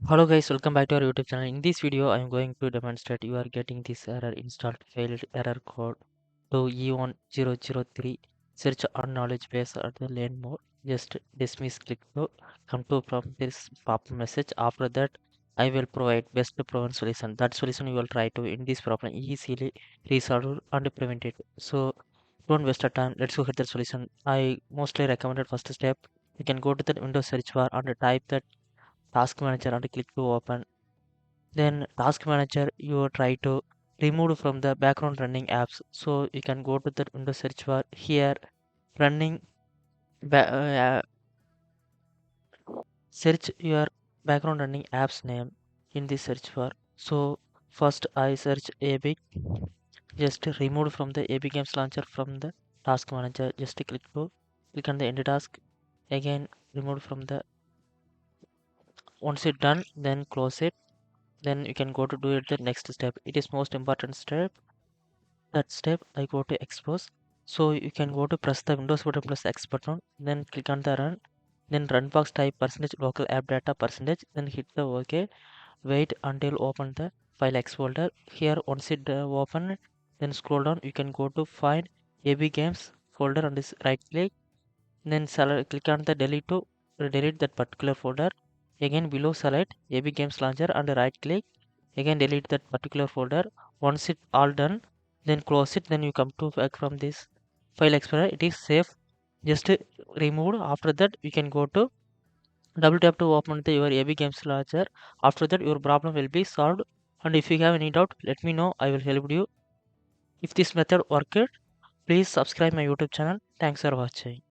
Hello guys, welcome back to our YouTube channel. In this video, I am going to demonstrate you are getting this error installed failed error code to E1003. Search on knowledge base or the learn more. Just dismiss click to come to from this pop message. After that, I will provide best proven solution. That solution you will try to in this problem easily resolve and prevent it. So don't waste your time. Let's go get the solution. I mostly recommended first step. You can go to the Windows search bar and type that task manager and click to open. Then task manager you try to remove from the background running apps, so you can go to the Windows search bar here, running search your background running apps name in the search bar. So first I search AB, just remove from the AB games launcher from the task manager, just click on the end task, again remove from the, once it done then close it. Then you can go to do it the next step. It is most important step. That step I go to expose. So you can go to press the Windows button plus X button, then click on the run, then run box type percentage local app data percentage, then hit the OK. Wait until open the file X folder. Here once it open, then scroll down. You can go to find AB games folder and this right click, then select, click on the delete to delete that particular folder. Again below select AB games launcher and right click, again delete that particular folder. Once it all done, then close it. Then you come to back from this file explorer. It is safe, just remove. After that you can go to double tap to open your AB games launcher. After that your problem will be solved. And if you have any doubt, let me know, I will help you. If this method worked, please subscribe my YouTube channel. Thanks for watching.